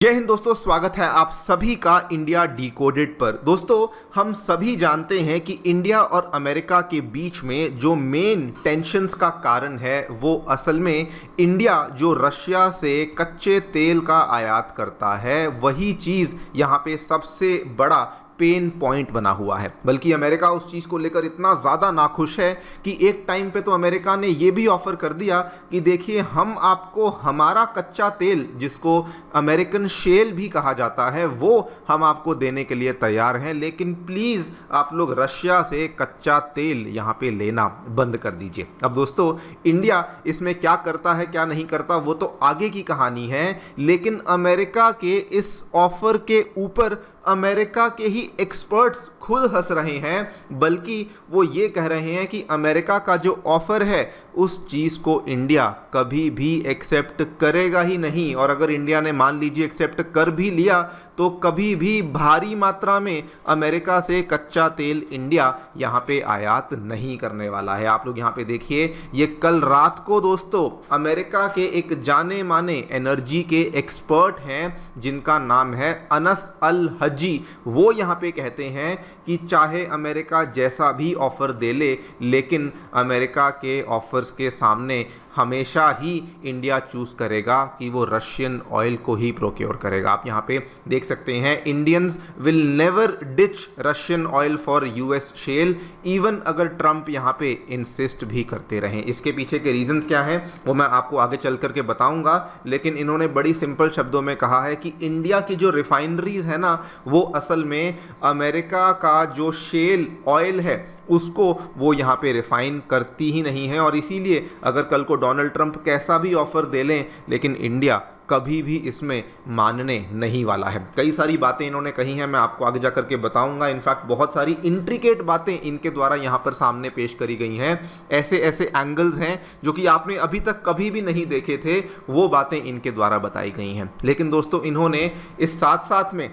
जय हिंद दोस्तों, स्वागत है आप सभी का इंडिया डिकोडेड पर। दोस्तों, हम सभी जानते हैं कि इंडिया और अमेरिका के बीच में जो मेन टेंशन्स का कारण है वो असल में इंडिया जो रशिया से कच्चे तेल का आयात करता है वही चीज़ यहाँ पे सबसे बड़ा पेन पॉइंट बना हुआ है। बल्कि अमेरिका उस चीज़ को लेकर इतना ज़्यादा नाखुश है कि एक टाइम पे तो अमेरिका ने ये भी ऑफर कर दिया कि देखिए, हम आपको हमारा कच्चा तेल, जिसको अमेरिकन शेल भी कहा जाता है, वो हम आपको देने के लिए तैयार हैं, लेकिन प्लीज़ आप लोग रशिया से कच्चा तेल यहाँ पे लेना बंद कर दीजिए। अब दोस्तों, इंडिया इसमें क्या करता है क्या नहीं करता वो तो आगे की कहानी है, लेकिन अमेरिका के इस ऑफर के ऊपर अमेरिका के ही एक्सपर्ट्स खुद हंस रहे हैं। बल्कि वो ये कह रहे हैं कि अमेरिका का जो ऑफर है उस चीज़ को इंडिया कभी भी एक्सेप्ट करेगा ही नहीं, और अगर इंडिया ने मान लीजिए एक्सेप्ट कर भी लिया तो कभी भी भारी मात्रा में अमेरिका से कच्चा तेल इंडिया यहाँ पे आयात नहीं करने वाला है। आप लोग यहाँ पे देखिए, ये कल रात को दोस्तों अमेरिका के एक जाने माने एनर्जी के एक्सपर्ट हैं जिनका नाम है अनस अल हजी, वो यहाँ पे कहते हैं कि चाहे अमेरिका जैसा भी ऑफर दे ले, लेकिन अमेरिका के ऑफर्स के सामने हमेशा ही इंडिया चूज़ करेगा कि वो रशियन ऑयल को ही प्रोक्योर करेगा। आप यहाँ पे देख सकते हैं, Indians will never ditch Russian oil for US shale, even अगर ट्रंप यहाँ पे इंसिस्ट भी करते रहें। इसके पीछे के रीजंस क्या हैं वो मैं आपको आगे चल करके बताऊंगा, लेकिन इन्होंने बड़ी सिंपल शब्दों में कहा है कि इंडिया की जो रिफाइनरीज है ना, वो असल में अमेरिका का जो शेल ऑयल है उसको वो यहाँ पे रिफाइन करती ही नहीं है, और इसीलिए अगर कल को डोनाल्ड ट्रंप कैसा भी ऑफर दे लें, लेकिन इंडिया कभी भी इसमें मानने नहीं वाला है। कई सारी बातें इन्होंने कही हैं, मैं आपको आगे जा करके बताऊंगा। इनफैक्ट बहुत सारी इंट्रिकेट बातें इनके द्वारा यहाँ पर सामने पेश करी गई हैं। ऐसे ऐसे एंगल्स हैं जो कि आपने अभी तक कभी भी नहीं देखे थे, वो बातें इनके द्वारा बताई गई हैं। लेकिन दोस्तों, इन्होंने इस साथ साथ में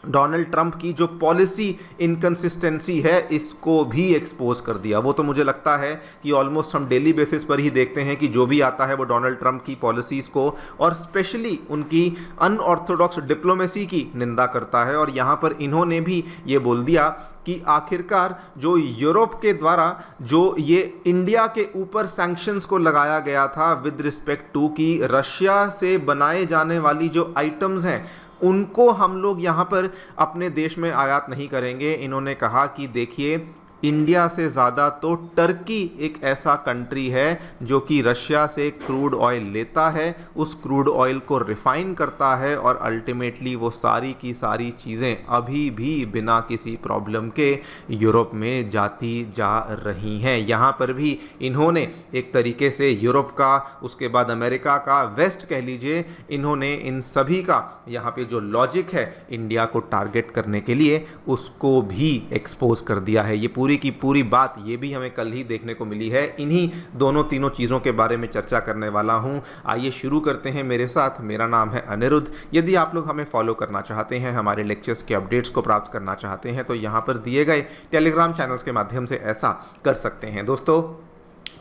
डोनाल्ड ट्रंप की जो पॉलिसी इनकंसिस्टेंसी है इसको भी एक्सपोज कर दिया। वो तो मुझे लगता है कि ऑलमोस्ट हम डेली बेसिस पर ही देखते हैं कि जो भी आता है वो डोनाल्ड ट्रंप की पॉलिसीज़ को और स्पेशली उनकी अनऑर्थोडॉक्स डिप्लोमेसी की निंदा करता है। और यहाँ पर इन्होंने भी ये बोल दिया कि आखिरकार जो यूरोप के द्वारा जो ये इंडिया के ऊपर सैंक्शंस को लगाया गया था विद रिस्पेक्ट टू कि रशिया से बनाए जाने वाली जो आइटम्स हैं उनको हम लोग यहाँ पर अपने देश में आयात नहीं करेंगे। इन्होंने कहा कि देखिए, इंडिया से ज़्यादा तो टर्की एक ऐसा कंट्री है जो कि रशिया से क्रूड ऑयल लेता है, उस क्रूड ऑयल को रिफाइन करता है और अल्टीमेटली वो सारी की सारी चीज़ें अभी भी बिना किसी प्रॉब्लम के यूरोप में जाती जा रही हैं। यहाँ पर भी इन्होंने एक तरीके से यूरोप का, उसके बाद अमेरिका का, वेस्ट कह लीजिए, इन्होंने इन सभी का यहाँ पे जो लॉजिक है इंडिया को टारगेट करने के लिए उसको भी एक्सपोज कर दिया है। ये पूरी की पूरी बात ये भी हमें कल ही देखने को मिली है। इन्हीं दोनों तीनों चीज़ों के बारे में चर्चा करने वाला हूं। आइए शुरू करते हैं मेरे साथ। मेरा नाम है अनिरुद्ध। यदि आप लोग हमें फॉलो करना चाहते हैं, हमारे लेक्चर्स के अपडेट्स को प्राप्त करना चाहते हैं, तो यहाँ पर दिए गए टेलीग्राम चैनल्स के माध्यम से ऐसा कर सकते हैं। दोस्तों,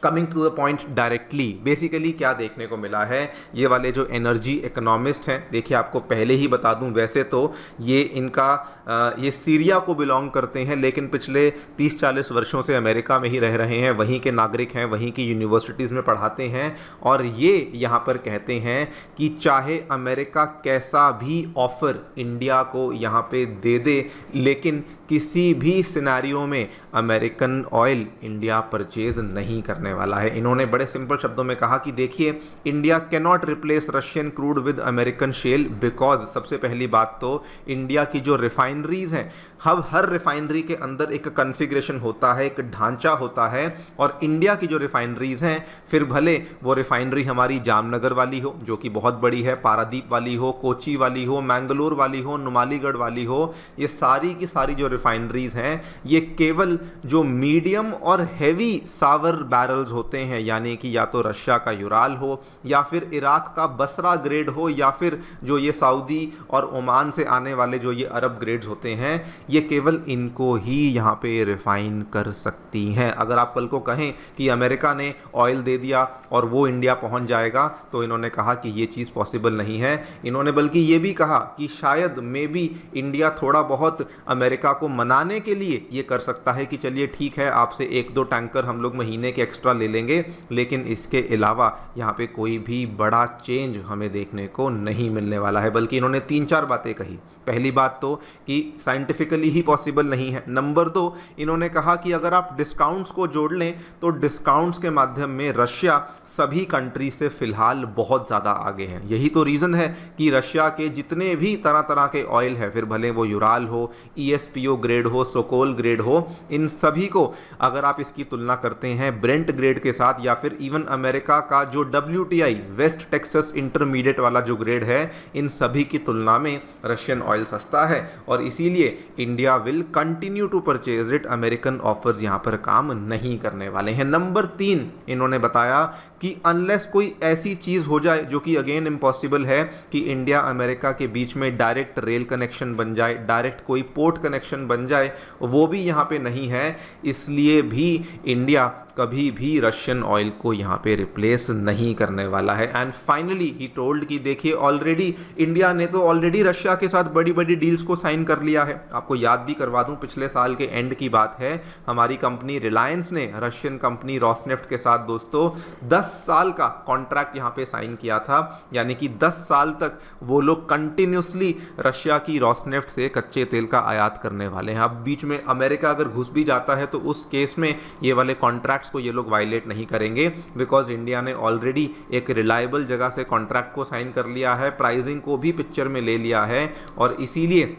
coming to the point directly, basically क्या देखने को मिला है, ये वाले जो एनर्जी इकोनॉमिस्ट हैं, देखिए आपको पहले ही बता दूं, वैसे तो ये सीरिया को बिलोंग करते हैं, लेकिन पिछले 30-40 वर्षों से अमेरिका में ही रह रहे हैं, वहीं के नागरिक हैं, वहीं की यूनिवर्सिटीज़ में पढ़ाते हैं, और ये यहाँ पर कहते हैं कि चाहे अमेरिका कैसा भी ऑफ़र इंडिया को यहाँ पे दे दे, लेकिन किसी भी सिनेरियो में अमेरिकन ऑयल इंडिया परचेज नहीं करने वाला है। इन्होंने बड़े सिंपल शब्दों में कहा कि देखिए, India can not replace Russian crude with American shale because, सबसे पहली बात तो इंडिया की जो रिफाइनरीज हैं, हर रिफाइनरी के अंदर एक कॉन्फ़िगरेशन होता है, एक ढांचा होता है, और इंडिया की जो रिफाइनरीज हैं, फिर भले वो रिफाइनरी हमारी जामनगर वाली हो जो कि बहुत बड़ी है, पारादीप वाली हो, कोची वाली हो, मैंगलोर वाली हो, नुमालीगढ़ वाली हो, ये सारी की सारी जो रिफाइनरीज हैं ये केवल जो मीडियम और हैवी सावर बैरल बारल्स होते हैं, यानी कि या तो रशिया का यूराल हो या फिर इराक का बसरा ग्रेड हो या फिर जो ये सऊदी और ओमान से आने वाले जो ये अरब ग्रेड्स होते हैं, ये केवल इनको ही यहाँ पे रिफाइन कर सकती हैं। अगर आप कल को कहें कि अमेरिका ने ऑयल दे दिया और वो इंडिया पहुंच जाएगा, तो इन्होंने कहा कि ये चीज़ पॉसिबल नहीं है। इन्होंने बल्कि ये भी कहा कि शायद मे बी इंडिया थोड़ा बहुत अमेरिका को मनाने के लिए ये कर सकता है कि चलिए ठीक है, आपसे 1-2 टैंकर हम लोग महीने के एक्स्ट्रा ले लेंगे, लेकिन इसके अलावा यहाँ पे कोई भी बड़ा चेंज हमें देखने को नहीं मिलने वाला है। बल्कि इन्होंने 3-4 बातें कही। पहली बात तो कि साइंटिफिकली ही पॉसिबल नहीं है। नंबर 2, इन्होंने कहा कि अगर आप डिस्काउंट्स को जोड़ लें तो डिस्काउंट्स के माध्यम में रशिया सभी कंट्री से फिलहाल बहुत ज़्यादा आगे है। यही तो रीज़न है कि रशिया के जितने भी तरह तरह के ऑयल है, फिर भले वो यूराल हो, ESPO ग्रेड हो, सोकोल ग्रेड हो, इन सभी को अगर आप इसकी तुलना करते हैं ब्रेंट ग्रेड के साथ या फिर इवन अमेरिका का जो WTI वेस्ट टेक्सास इंटरमीडिएट वाला जो ग्रेड है, इन सभी की तुलना में रशियन ऑयल सस्ता है और इसीलिए India will continue to purchase it. American offers यहां पर काम नहीं करने वाले हैं। नंबर 3, इन्होंने बताया कि अनलेस कोई ऐसी चीज हो जाए जो कि अगेन इम्पॉसिबल है कि इंडिया अमेरिका के बीच में डायरेक्ट रेल कनेक्शन बन जाए, डायरेक्ट कोई पोर्ट कनेक्शन बन जाए, वो भी यहां पे नहीं है। इसलिए भी इंडिया कभी भी रशियन ऑयल को यहाँ पे रिप्लेस नहीं करने वाला है। एंड फाइनली ही टोल्ड कि देखिए ऑलरेडी इंडिया ने तो ऑलरेडी रशिया के साथ बड़ी बड़ी डील्स को साइन कर लिया है। आपको याद भी करवा दूं, पिछले साल के एंड की बात है, हमारी कंपनी रिलायंस ने रशियन कंपनी रॉसनेफ्ट के साथ दोस्तों 10 साल का कॉन्ट्रैक्ट यहाँ पे साइन किया था। यानी कि 10 साल तक वो लोग कंटिन्यूसली रशिया की रॉसनेफ्ट से कच्चे तेल का आयात करने वाले हैं। अब बीच में अमेरिका अगर घुस भी जाता है तो उस केस में ये वाले कॉन्ट्रैक्ट्स को ये लोग वायलेट नहीं करेंगे, बिकॉज इंडिया ने ऑलरेडी एक रिलायबल जगह से कॉन्ट्रैक्ट को साइन कर लिया है, प्राइसिंग को भी पिक्चर में ले लिया है और इसीलिए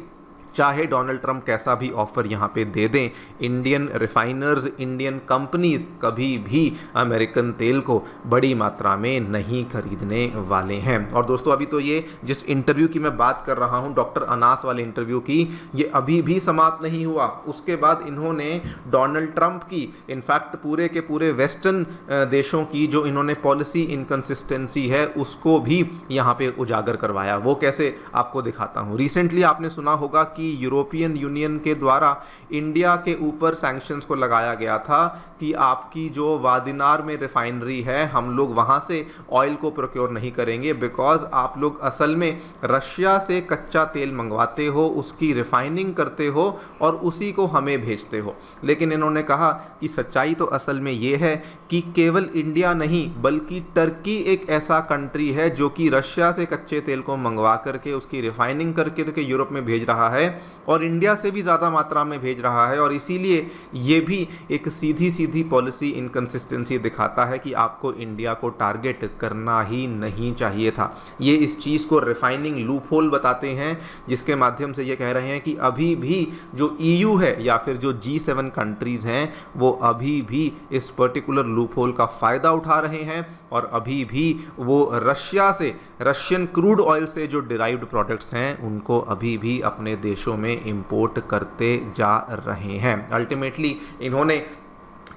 चाहे डोनाल्ड ट्रंप कैसा भी ऑफर यहाँ पे दे दें, इंडियन रिफाइनर्स, इंडियन कंपनीज कभी भी अमेरिकन तेल को बड़ी मात्रा में नहीं खरीदने वाले हैं। और दोस्तों अभी तो ये जिस इंटरव्यू की मैं बात कर रहा हूँ, डॉक्टर अनास वाले इंटरव्यू की, ये अभी भी समाप्त नहीं हुआ। उसके बाद इन्होंने डोनाल्ड ट्रंप की, इनफैक्ट पूरे के पूरे वेस्टर्न देशों की जो इन्होंने पॉलिसी इनकंसिस्टेंसी है उसको भी यहाँ पे उजागर करवाया। वो कैसे, आपको दिखाता हूँ। रिसेंटली आपने सुना होगा कि यूरोपियन यूनियन के द्वारा इंडिया के ऊपर सैंक्शंस को लगाया गया था कि आपकी जो वादिनार में रिफाइनरी है, हम लोग वहां से ऑयल को प्रोक्योर नहीं करेंगे बिकॉज आप लोग असल में रशिया से कच्चा तेल मंगवाते हो, उसकी रिफाइनिंग करते हो और उसी को हमें भेजते हो। लेकिन इन्होंने कहा कि सच्चाई तो असल में ये है कि केवल इंडिया नहीं बल्कि टर्की एक ऐसा कंट्री है जो कि रशिया से कच्चे तेल को मंगवा करके उसकी रिफाइनिंग करके यूरोप में भेज रहा है और इंडिया से भी ज़्यादा मात्रा में भेज रहा है। और इसीलिए ये भी एक सीधी सीधी पॉलिसी इनकंसिस्टेंसी दिखाता है कि आपको इंडिया को टारगेट करना ही नहीं चाहिए था। ये इस चीज़ को रिफाइनिंग लूपहोल बताते हैं, जिसके माध्यम से ये कह रहे हैं कि अभी भी जो EU है या फिर जो G7 कंट्रीज़ हैं वो अभी भी इस पर्टिकुलर लूपहोल का फ़ायदा उठा रहे हैं और अभी भी वो रशिया से, रशियन क्रूड ऑयल से जो डिराइव्ड प्रोडक्ट्स हैं उनको अभी भी अपने देशों में इंपोर्ट करते जा रहे हैं। अल्टीमेटली इन्होंने,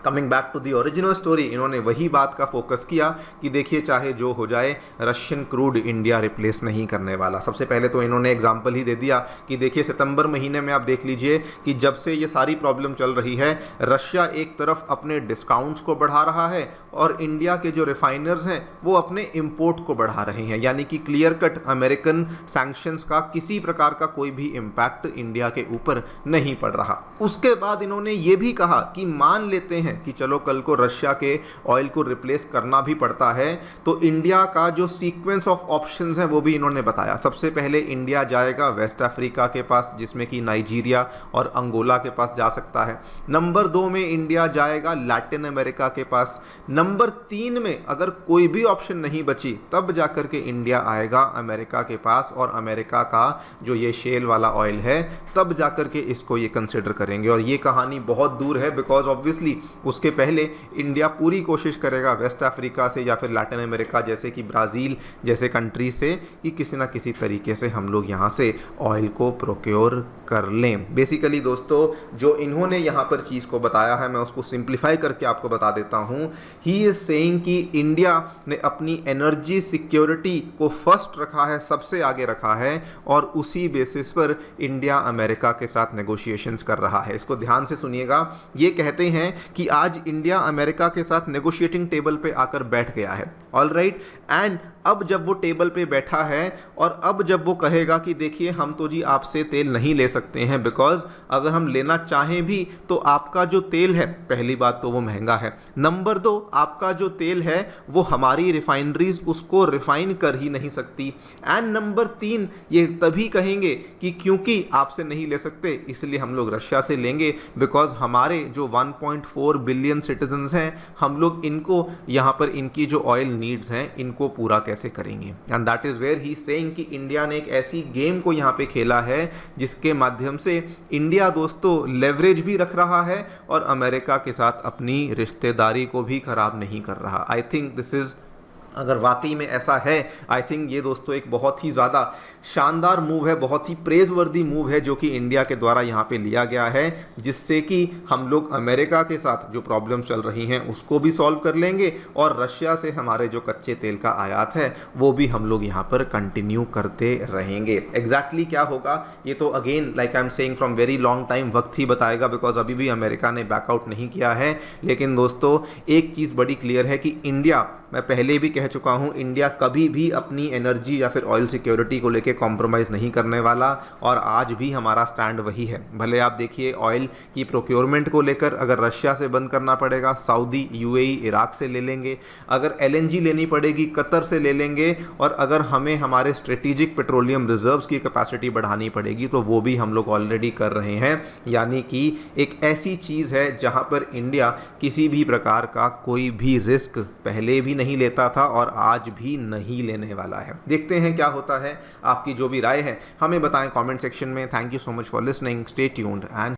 coming back to the original story, इन्होंने वही बात का फोकस किया कि देखिए चाहे जो हो जाए रशियन क्रूड इंडिया रिप्लेस नहीं करने वाला। सबसे पहले तो इन्होंने एग्जांपल ही दे दिया कि देखिए सितंबर महीने में आप देख लीजिए कि जब से ये सारी प्रॉब्लम चल रही है, रशिया एक तरफ अपने डिस्काउंट्स को बढ़ा रहा है और इंडिया के जो रिफाइनर्स हैं वो अपने इंपोर्ट को बढ़ा रहे हैं। यानी कि क्लियर कट अमेरिकन सैंक्शंस का किसी प्रकार का कोई भी इम्पैक्ट इंडिया के ऊपर नहीं पड़ रहा। उसके बाद इन्होंने ये भी कहा कि मान लेते हैं कि चलो कल को रशिया के ऑयल को रिप्लेस करना भी पड़ता है तो इंडिया का जो सीक्वेंस ऑफ ऑप्शंस हैं वो भी इन्होंने बताया। सबसे पहले इंडिया जाएगा वेस्ट अफ्रीका के पास, जिसमें कि नाइजीरिया और अंगोला के पास जा सकता है। नंबर 2 में इंडिया जाएगा लैटिन अमेरिका के पास। नंबर 3 में अगर कोई भी ऑप्शन नहीं बची तब जाकर के इंडिया आएगा अमेरिका के पास और अमेरिका का जो ये शेल वाला ऑयल है तब जाकर के इसको ये कंसिडर करेंगे। और ये कहानी बहुत दूर है बिकॉज ऑब्वियसली उसके पहले इंडिया पूरी कोशिश करेगा वेस्ट अफ्रीका से या फिर लैटिन अमेरिका जैसे कि ब्राज़ील जैसे कंट्री से कि किसी ना किसी तरीके से हम लोग यहाँ से ऑयल को प्रोक्योर कर लें। बेसिकली दोस्तों जो इन्होंने यहाँ पर चीज़ को बताया है मैं उसको सिंप्लीफाई करके आपको बता देता हूँ। ही इज़ सेइंग कि इंडिया ने अपनी एनर्जी सिक्योरिटी को फर्स्ट रखा है, सबसे आगे रखा है, और उसी बेसिस पर इंडिया अमेरिका के साथ नेगोशिएशंस कर रहा है। इसको ध्यान से सुनिएगा। ये कहते हैं कि आज इंडिया अमेरिका के साथ नेगोशिएटिंग टेबल पे आकर बैठ गया है, ऑल राइट। एंड अब जब वो टेबल पे बैठा है और अब जब वो कहेगा कि देखिए हम तो जी आपसे तेल नहीं ले सकते हैं, बिकॉज अगर हम लेना चाहें भी तो आपका जो तेल है, पहली बात तो वो महंगा है, नंबर 2 आपका जो तेल है वो हमारी रिफाइनरीज उसको रिफाइन कर ही नहीं सकती, एंड नंबर 3 ये तभी कहेंगे कि क्योंकि आपसे नहीं ले सकते इसलिए हम लोग रशिया से लेंगे, बिकॉज हमारे जो 1.4 बिलियन सिटीजन्स हैं हम लोग इनको यहाँ पर इनकी जो ऑयल नीड्स हैं इनको पूरा कैसे करेंगे। And that is where he saying कि इंडिया ने एक ऐसी गेम को यहाँ पे खेला है जिसके माध्यम से इंडिया दोस्तों लेवरेज भी रख रहा है और अमेरिका के साथ अपनी रिश्तेदारी को भी खराब नहीं कर रहा। आई थिंक दिस इज, अगर वाकई में ऐसा है, आई थिंक ये दोस्तों एक बहुत ही ज़्यादा शानदार मूव है, बहुत ही प्रेज़वर्दी मूव है जो कि इंडिया के द्वारा यहाँ पे लिया गया है, जिससे कि हम लोग अमेरिका के साथ जो प्रॉब्लम चल रही हैं उसको भी सॉल्व कर लेंगे और रशिया से हमारे जो कच्चे तेल का आयात है वो भी हम लोग यहाँ पर कंटिन्यू करते रहेंगे। एग्जैक्टली क्या होगा ये तो again like I am saying from very long time वक्त ही बताएगा, बिकॉज अभी भी अमेरिका ने बैकआउट नहीं किया है। लेकिन दोस्तों एक चीज़ बड़ी क्लियर है कि इंडिया, मैं पहले भी कह चुका हूं, इंडिया कभी भी अपनी एनर्जी या फिर ऑयल सिक्योरिटी को लेके कॉम्प्रोमाइज़ नहीं करने वाला, और आज भी हमारा स्टैंड वही है। भले आप देखिए ऑयल की प्रोक्योरमेंट को लेकर अगर रशिया से बंद करना पड़ेगा, सऊदी, यूएई, इराक से ले लेंगे, अगर एलएनजी लेनी पड़ेगी कतर से ले लेंगे, और अगर हमें हमारे स्ट्रेटेजिक पेट्रोलियम रिजर्व्स की कैपेसिटी बढ़ानी पड़ेगी तो वो भी हम लोग ऑलरेडी कर रहे हैं। यानी कि एक ऐसी चीज़ है जहां पर इंडिया किसी भी प्रकार का कोई भी रिस्क पहले भी नहीं लेता था और आज भी नहीं लेने वाला है। देखते हैं क्या होता है। आपकी जो भी राय है हमें बताएं कमेंट सेक्शन में। Thank you so much for listening, stay tuned and